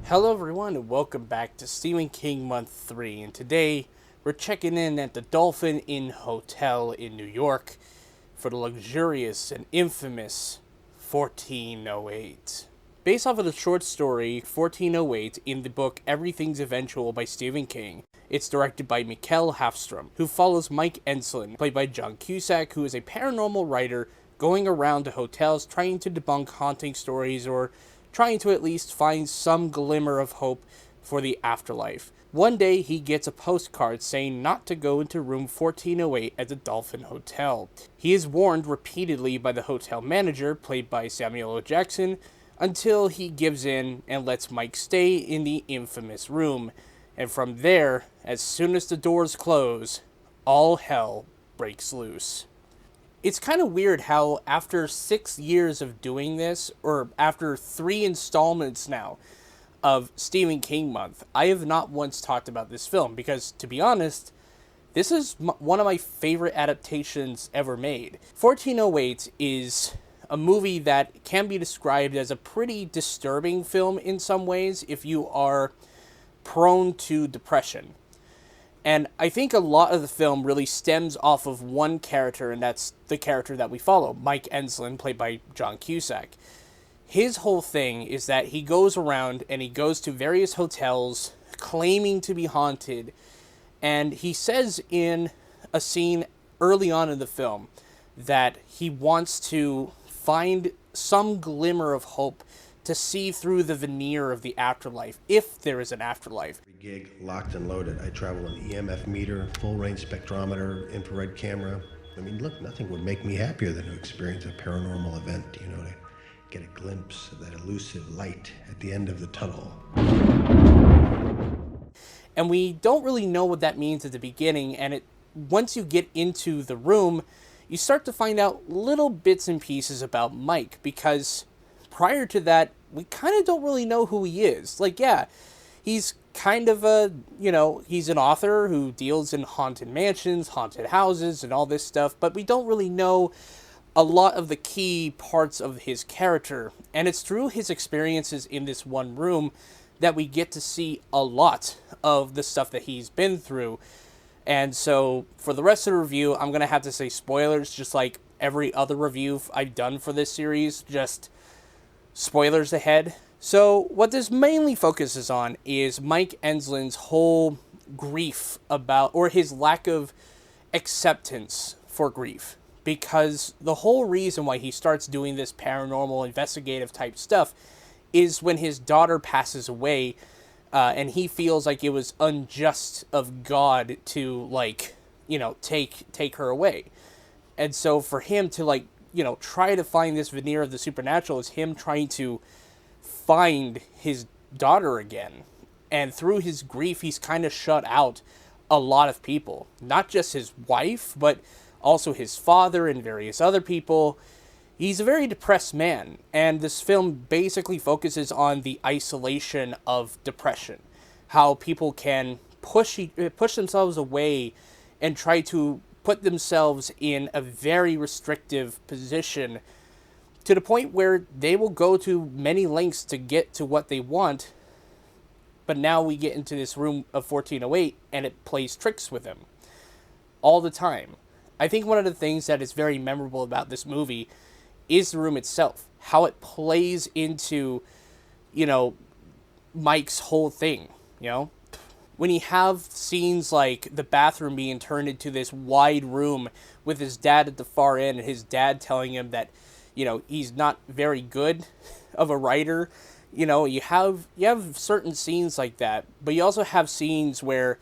Hello everyone and welcome back to Stephen King Month 3, and today we're checking in at the Dolphin Hotel in New York for the luxurious and infamous 1408. Based off of the short story 1408 in the book Everything's Eventual by Stephen King, it's directed by Mikkel Hafstrom, who follows Mike Enslin, played by John Cusack, who is a paranormal writer going around to hotels trying to debunk haunting stories or trying to at least find some glimmer of hope for the afterlife. One day, he gets a postcard saying not to go into room 1408 at the Dolphin Hotel. He is warned repeatedly by the hotel manager, played by Samuel L. Jackson, until he gives in and lets Mike stay in the infamous room. And from there, as soon as the doors close, all hell breaks loose. It's kind of weird how after 6 years of doing this, or after 3 installments now of Stephen King Month, I have not once talked about this film because, to be honest, this is one of my favorite adaptations ever made. 1408 is a movie that can be described as a pretty disturbing film in some ways if you are prone to depression. And I think a lot of the film really stems off of one character, and that's the character that we follow, Mike Enslin, played by John Cusack. His whole thing is that he goes around and he goes to various hotels claiming to be haunted, and he says in a scene early on in the film that he wants to find some glimmer of hope to see through the veneer of the afterlife, if there is an afterlife. Gig locked and loaded. I travel an EMF meter, full range spectrometer, infrared camera. I mean, look, nothing would make me happier than to experience a paranormal event, to get a glimpse of that elusive light at the end of the tunnel. And we don't really know what that means at the beginning, and once you get into the room, you start to find out little bits and pieces about Mike, because prior to that, we kind of don't really know who he is. He's kind of he's an author who deals in haunted mansions, haunted houses, and all this stuff, but we don't really know a lot of the key parts of his character. And it's through his experiences in this one room that we get to see a lot of the stuff that he's been through. And so, for the rest of the review, I'm going to have to say spoilers, just like every other review I've done for this series, just spoilers ahead. So what this mainly focuses on is Mike Enslin's whole grief about, or his lack of acceptance for grief. Because the whole reason why he starts doing this paranormal investigative type stuff is when his daughter passes away, and he feels like it was unjust of God to, take her away. And so for him to, try to find this veneer of the supernatural is him trying to find his daughter again. And through his grief, he's kind of shut out a lot of people. Not just his wife, but also his father and various other people. He's a very depressed man. And this film basically focuses on the isolation of depression. How people can push themselves away and try to put themselves in a very restrictive position to the point where they will go to many lengths to get to what they want. But now we get into this room of 1408 and it plays tricks with them all the time. I think one of the things that is very memorable about this movie is the room itself, how it plays into, Mike's whole thing, When you have scenes like the bathroom being turned into this wide room with his dad at the far end and his dad telling him that, he's not very good of a writer. You have certain scenes like that, but you also have scenes where,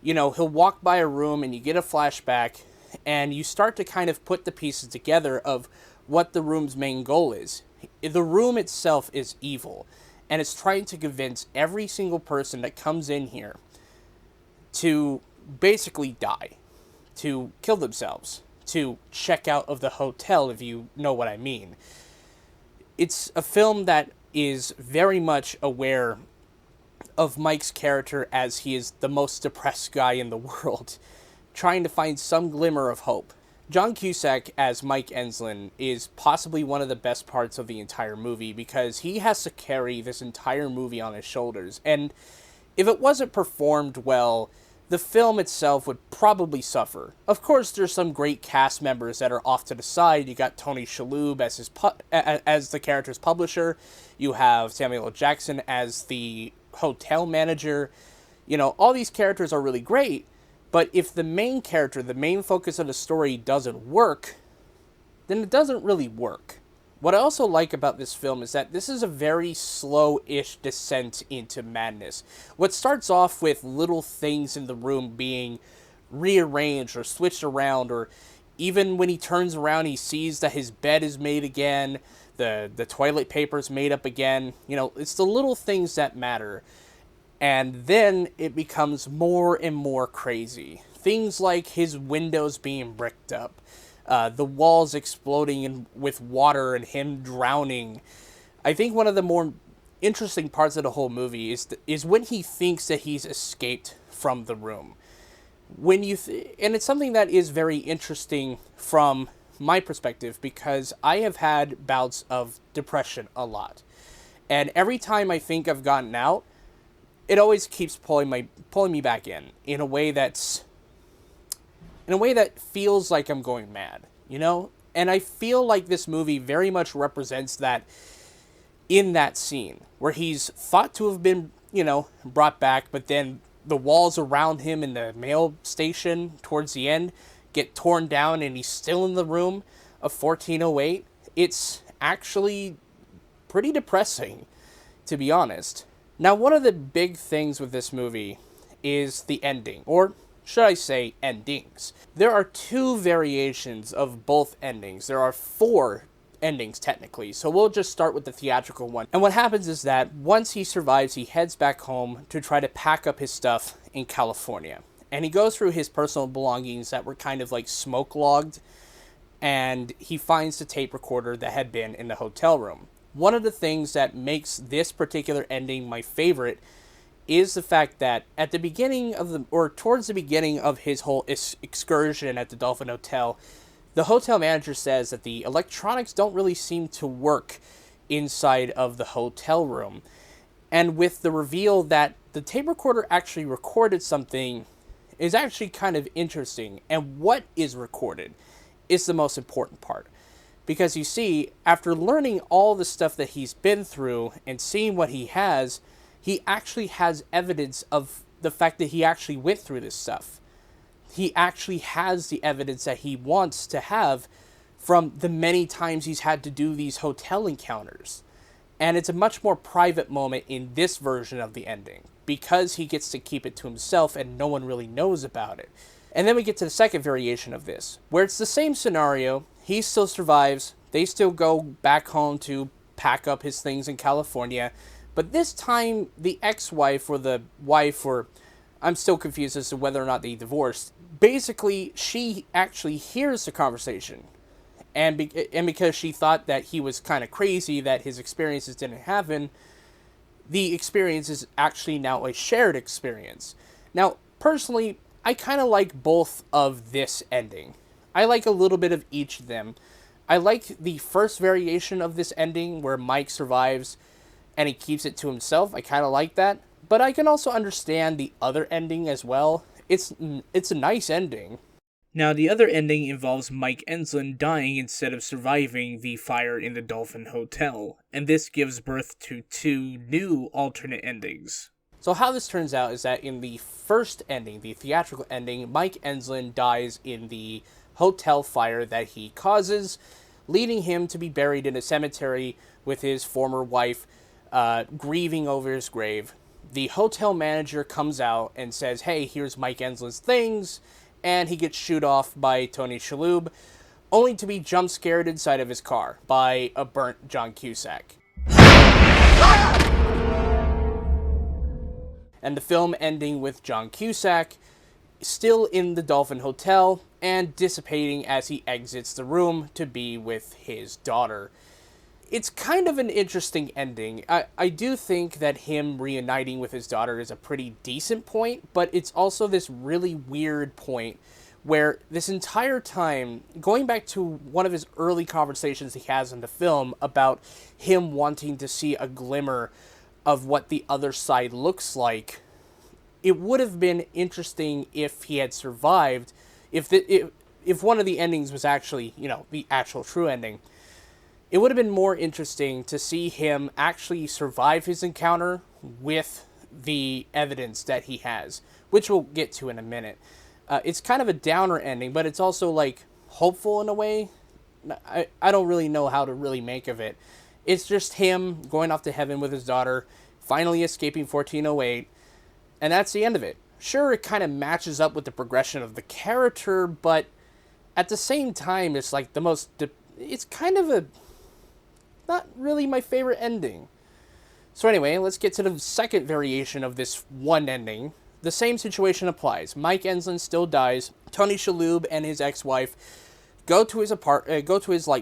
he'll walk by a room and you get a flashback and you start to kind of put the pieces together of what the room's main goal is. The room itself is evil, and it's trying to convince every single person that comes in here to basically die, to kill themselves, to check out of the hotel, if you know what I mean. It's a film that is very much aware of Mike's character as he is the most depressed guy in the world, trying to find some glimmer of hope. John Cusack as Mike Enslin is possibly one of the best parts of the entire movie because he has to carry this entire movie on his shoulders. And if it wasn't performed well, the film itself would probably suffer. Of course, there's some great cast members that are off to the side. You got Tony Shalhoub as the character's publisher. You have Samuel L. Jackson as the hotel manager. You know, all these characters are really great, but if the main character, the main focus of the story doesn't work, then it doesn't really work. What I also like about this film is that this is a very slow-ish descent into madness. What starts off with little things in the room being rearranged or switched around, or even when he turns around he sees that his bed is made again, the toilet paper is made up again. You know, it's the little things that matter. And then it becomes more and more crazy. Things like his windows being bricked up, the walls exploding with water and him drowning. I think one of the more interesting parts of the whole movie is when he thinks that he's escaped from the room. And it's something that is very interesting from my perspective because I have had bouts of depression a lot. And every time I think I've gotten out, it always keeps pulling me back in a way that feels like I'm going mad, you know? And I feel like this movie very much represents that in that scene where he's thought to have been, you know, brought back, but then the walls around him in the mail station towards the end get torn down and he's still in the room of 1408. It's actually pretty depressing, to be honest. Now, one of the big things with this movie is the ending, or should I say endings. There are two variations of both endings. There are four endings, technically, so we'll just start with the theatrical one. And what happens is that once he survives, he heads back home to try to pack up his stuff in California. And he goes through his personal belongings that were kind of like smoke logged, and he finds the tape recorder that had been in the hotel room. One of the things that makes this particular ending my favorite is the fact that at the beginning towards the beginning of his whole excursion at the Dolphin Hotel, the hotel manager says that the electronics don't really seem to work inside of the hotel room. And with the reveal that the tape recorder actually recorded something is actually kind of interesting. And what is recorded is the most important part. Because you see, after learning all the stuff that he's been through and seeing what he actually has evidence of the fact that he actually went through this stuff. He actually has the evidence that he wants to have from the many times he's had to do these hotel encounters. And it's a much more private moment in this version of the ending, because he gets to keep it to himself and no one really knows about it. And then we get to the second variation of this, where it's the same scenario. He still survives. They still go back home to pack up his things in California. But this time, the ex-wife or the wife, or I'm still confused as to whether or not they divorced. Basically, she actually hears the conversation. And because she thought that he was kind of crazy, that his experiences didn't happen, the experience is actually now a shared experience. Now, personally, I kind of like both of this ending. I like a little bit of each of them. I like the first variation of this ending where Mike survives and he keeps it to himself. I kind of like that. But I can also understand the other ending as well. It's a nice ending. Now, the other ending involves Mike Enslin dying instead of surviving the fire in the Dolphin Hotel, and this gives birth to two new alternate endings. So how this turns out is that in the first ending, the theatrical ending, Mike Enslin dies in the hotel fire that he causes, leading him to be buried in a cemetery with his former wife, grieving over his grave. The hotel manager comes out and says, hey, here's Mike Enslin's things, and he gets shooed off by Tony Shalhoub, only to be jump scared inside of his car by a burnt John Cusack. And the film ending with John Cusack still in the Dolphin Hotel and dissipating as he exits the room to be with his daughter. It's kind of an interesting ending. I do think that him reuniting with his daughter is a pretty decent point, but it's also this really weird point where this entire time, going back to one of his early conversations he has in the film about him wanting to see a glimmer of what the other side looks like, it would have been interesting if he had survived, if one of the endings was actually, the actual true ending. It would have been more interesting to see him actually survive his encounter with the evidence that he has, which we'll get to in a minute. It's kind of a downer ending, but it's also like hopeful in a way. I don't really know how to really make of it. It's just him going off to heaven with his daughter, finally escaping 1408, and that's the end of it. Sure, it kind of matches up with the progression of the character, but at the same time, it's like it's kind of not really my favorite ending. So anyway, let's get to the second variation of this one ending. The same situation applies. Mike Enslin still dies. Tony Shalhoub and his ex-wife go to his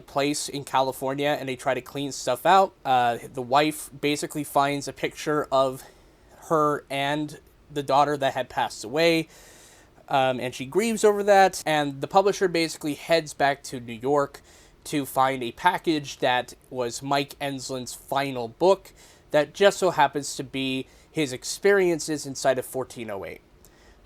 place in California, and they try to clean stuff out. The wife basically finds a picture of her and the daughter that had passed away, and she grieves over that. And the publisher basically heads back to New York to find a package that was Mike Enslin's final book that just so happens to be his experiences inside of 1408.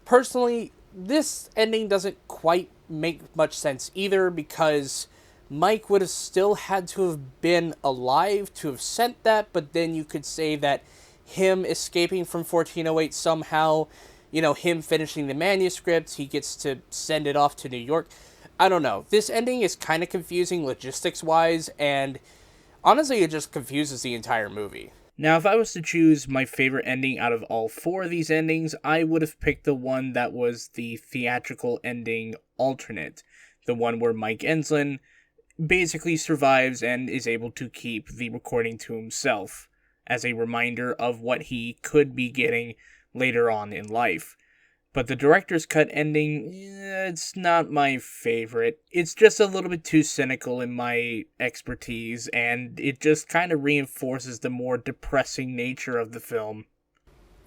Personally, this ending doesn't quite make much sense either, because Mike would have still had to have been alive to have sent that, but then you could say that him escaping from 1408 somehow, him finishing the manuscript, he gets to send it off to New York. I don't know. This ending is kind of confusing logistics-wise, and honestly, it just confuses the entire movie. Now, if I was to choose my favorite ending out of all four of these endings, I would have picked the one that was the theatrical ending alternate. The one where Mike Enslin basically survives and is able to keep the recording to himself as a reminder of what he could be getting later on in life. But the director's cut ending, it's not my favorite. It's just a little bit too cynical in my expertise, and it just kind of reinforces the more depressing nature of the film.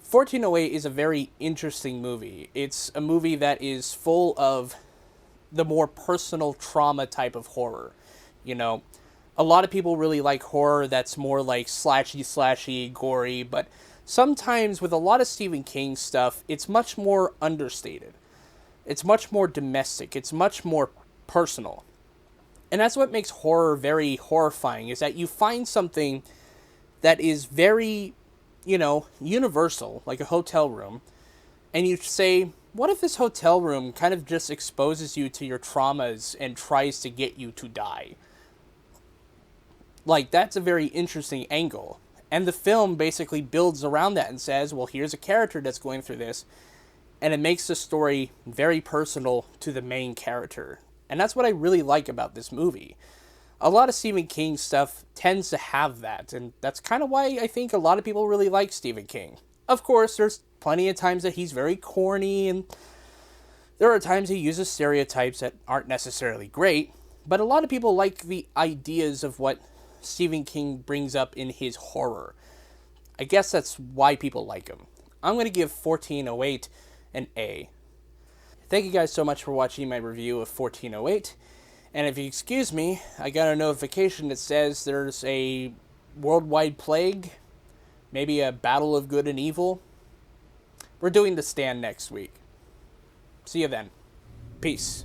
1408 is a very interesting movie. It's a movie that is full of the more personal trauma type of horror. A lot of people really like horror that's more like slashy, gory, but sometimes with a lot of Stephen King stuff, it's much more understated. It's much more domestic. It's much more personal. And that's what makes horror very horrifying, is that you find something that is very, universal, like a hotel room, and you say, what if this hotel room kind of just exposes you to your traumas and tries to get you to die? Like, that's a very interesting angle. And the film basically builds around that and says, well, here's a character that's going through this, and it makes the story very personal to the main character. And that's what I really like about this movie. A lot of Stephen King stuff tends to have that, and that's kind of why I think a lot of people really like Stephen King. Of course, there's plenty of times that he's very corny, and there are times he uses stereotypes that aren't necessarily great, but a lot of people like the ideas of what Stephen King brings up in his horror. I guess that's why people like him. I'm going to give 1408 an A. Thank you guys so much for watching my review of 1408. And if you excuse me, I got a notification that says there's a worldwide plague, maybe a battle of good and evil. We're doing The Stand next week. See you then. Peace.